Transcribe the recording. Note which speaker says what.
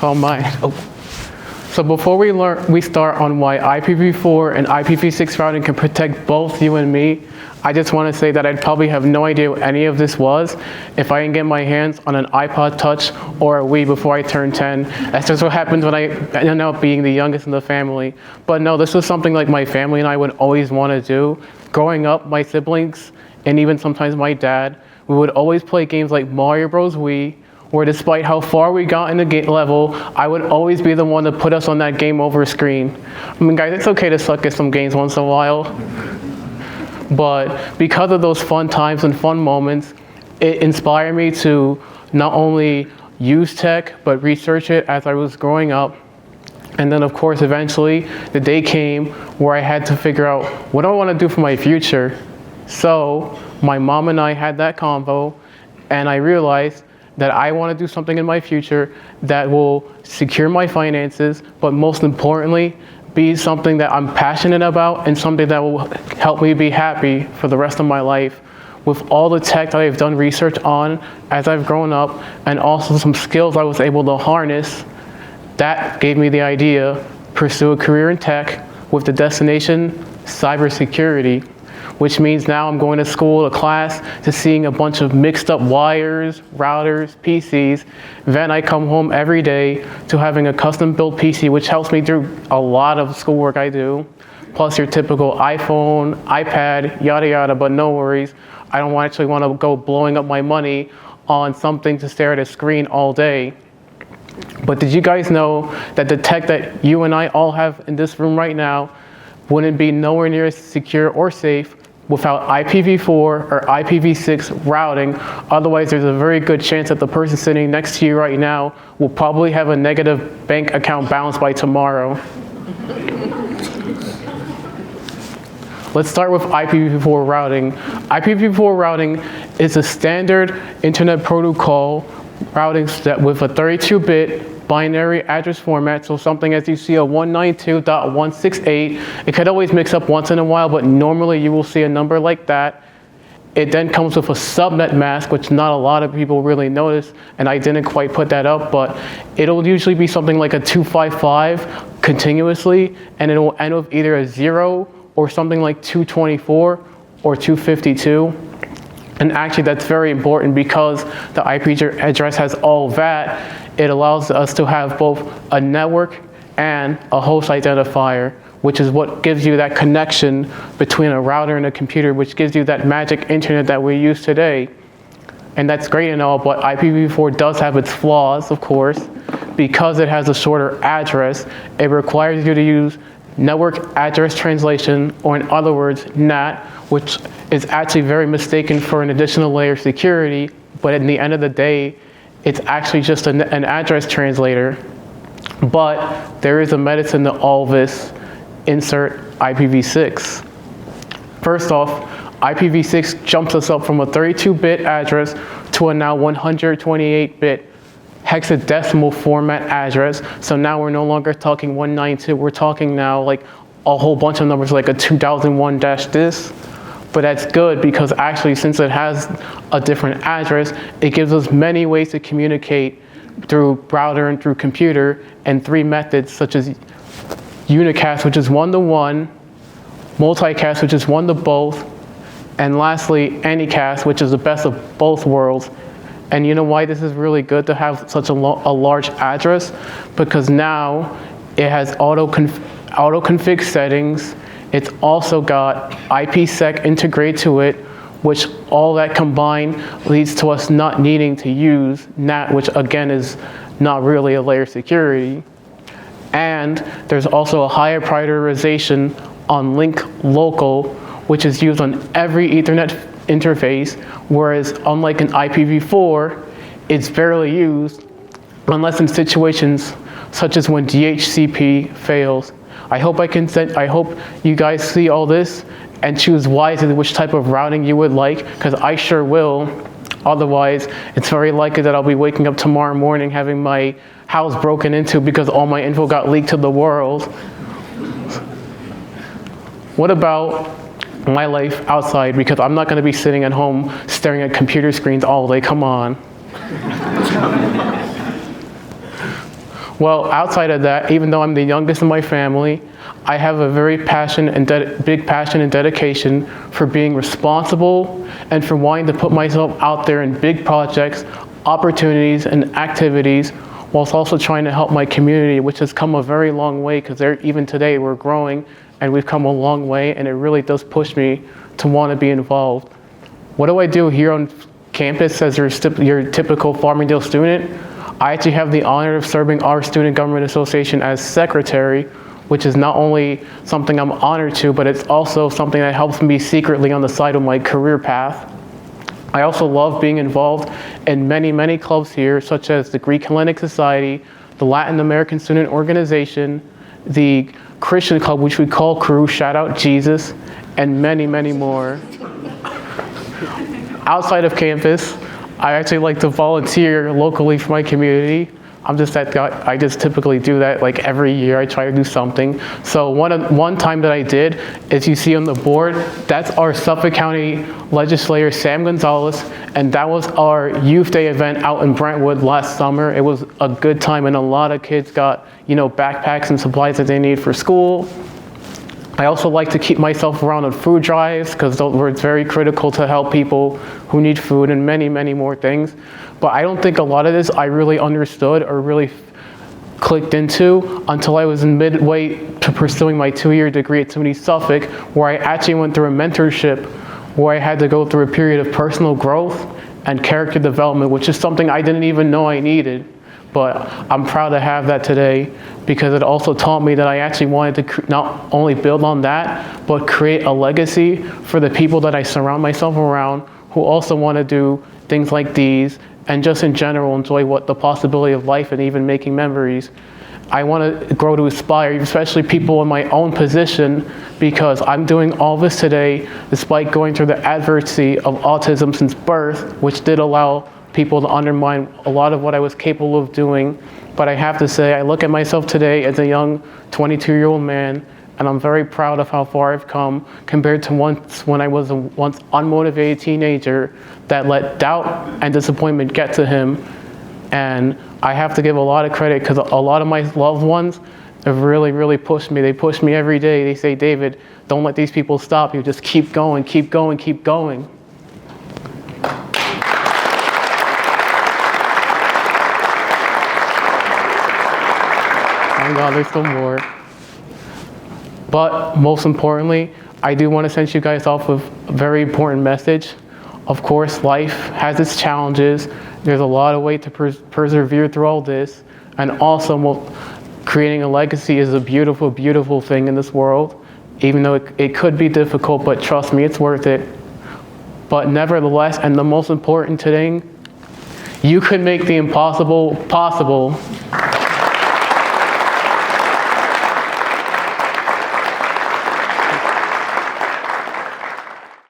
Speaker 1: all mine. Oh. So before we start on why IPv4 and IPv6 routing can protect both you and me, I just want to say that I'd probably have no idea what any of this was if I didn't get my hands on an iPod Touch or a Wii before I turned 10. That's just what happens when I end up being the youngest in the family. But no, this was something like my family and I would always want to do. Growing up, my siblings, and even sometimes my dad, we would always play games like Mario Bros. Wii, where despite how far we got in the game level, I would always be the one to put us on that game over screen. I mean, guys, it's okay to suck at some games once in a while. But because of those fun times and fun moments, it inspired me to not only use tech, but research it as I was growing up. And then, of course, eventually, the day came where I had to figure out, what do I want to do for my future? So my mom and I had that convo, and I realized that I want to do something in my future that will secure my finances, but most importantly, be something that I'm passionate about and something that will help me be happy for the rest of my life. With all the tech that I've done research on as I've grown up, and also some skills I was able to harness, that gave me the idea, pursue a career in tech with the destination cybersecurity, which means now I'm going to school, to class, to seeing a bunch of mixed up wires, routers, PCs. Then I come home every day to having a custom built PC, which helps me do a lot of schoolwork I do, plus your typical iPhone, iPad, yada yada, but no worries. I don't actually want to go blowing up my money on something to stare at a screen all day. But did you guys know that the tech that you and I all have in this room right now wouldn't be nowhere near as secure or safe without IPv4 or IPv6 routing? Otherwise, there's a very good chance that the person sitting next to you right now will probably have a negative bank account balance by tomorrow. Let's start with IPv4 routing. IPv4 routing is a standard internet protocol routing that with a 32-bit binary address format, so something as you see a 192.168. It could always mix up once in a while, but normally you will see a number like that. It then comes with a subnet mask, which not a lot of people really notice, and I didn't quite put that up, but it'll usually be something like a 255 continuously, and it will end with either a 0 or something like 224 or 252. And actually that's very important because the IP address has all that. It allows us to have both a network and a host identifier, which is what gives you that connection between a router and a computer, which gives you that magic internet that we use today. And that's great and all, but IPv4 does have its flaws, of course. Because it has a shorter address, it requires you to use network address translation, or in other words, NAT, which is actually very mistaken for an additional layer of security, but at the end of the day, it's actually just an address translator. But there is a medicine to all this. Insert IPv6. First off, IPv6 jumps us up from a 32-bit address to a now 128-bit hexadecimal format address. So now we're no longer talking 192, we're talking now like a whole bunch of numbers like a 2001-this. But that's good because actually since it has a different address, it gives us many ways to communicate through router and through computer, and 3 methods such as unicast, which is 1-to-1, multicast, which is 1-to-both, and lastly anycast, which is the best of both worlds. And you know why this is really good to have such a large address? Because now it has auto-config settings. It's also got IPsec integrated to it, which all that combined leads to us not needing to use NAT, which again is not really a layer of security. And there's also a higher prioritization on link local, which is used on every Ethernet interface, whereas unlike an IPv4, it's barely used unless in situations such as when DHCP fails. I hope you guys see all this and choose wisely which type of routing you would like, because I sure will. Otherwise, it's very likely that I'll be waking up tomorrow morning having my house broken into because all my info got leaked to the world. What about my life outside? Because I'm not going to be sitting at home staring at computer screens all day. Come on. Well, outside of that, even though I'm the youngest in my family, I have a very big passion and dedication for being responsible and for wanting to put myself out there in big projects, opportunities, and activities, whilst also trying to help my community, which has come a very long way, because even today we're growing and we've come a long way, and it really does push me to want to be involved. What do I do here on campus as your typical Farmingdale student? I actually have the honor of serving our Student Government Association as secretary, which is not only something I'm honored to, but it's also something that helps me secretly on the side of my career path. I also love being involved in many, many clubs here, such as the Greek Hellenic Society, the Latin American Student Organization, the Christian Club, which we call Crew, shout out Jesus, and many, many more. Outside of campus, I actually like to volunteer locally for my community. I'm just that guy. I just typically do that like every year. I try to do something. So one time that I did, as you see on the board, that's our Suffolk County legislator, Sam Gonzalez, and that was our Youth Day event out in Brentwood last summer. It was a good time, and a lot of kids got, backpacks and supplies that they need for school. I also like to keep myself around on food drives, because it's very critical to help people who need food and many, many more things. But I don't think a lot of this I really understood or really clicked into until I was in midway to pursuing my 2-year degree at SUNY Suffolk, where I actually went through a mentorship where I had to go through a period of personal growth and character development, which is something I didn't even know I needed. But I'm proud to have that today, because it also taught me that I actually wanted to not only build on that, but create a legacy for the people that I surround myself around, who also want to do things like these, and just in general enjoy the possibility of life and even making memories. I want to grow to aspire, especially people in my own position, because I'm doing all this today despite going through the adversity of autism since birth, which did allow people to undermine a lot of what I was capable of doing. But I have to say, I look at myself today as a young 22-year-old man, and I'm very proud of how far I've come compared to when I was a once unmotivated teenager that let doubt and disappointment get to him. And I have to give a lot of credit, because a lot of my loved ones have really, really pushed me. They push me every day. They say, David, don't let these people stop you. Just keep going, keep going, keep going. Thank God there's still more. But most importantly, I do want to send you guys off with a very important message. Of course, life has its challenges. There's a lot of way to persevere through all this. And also, creating a legacy is a beautiful, beautiful thing in this world. Even though it could be difficult, but trust me, it's worth it. But nevertheless, and the most important thing, you can make the impossible possible.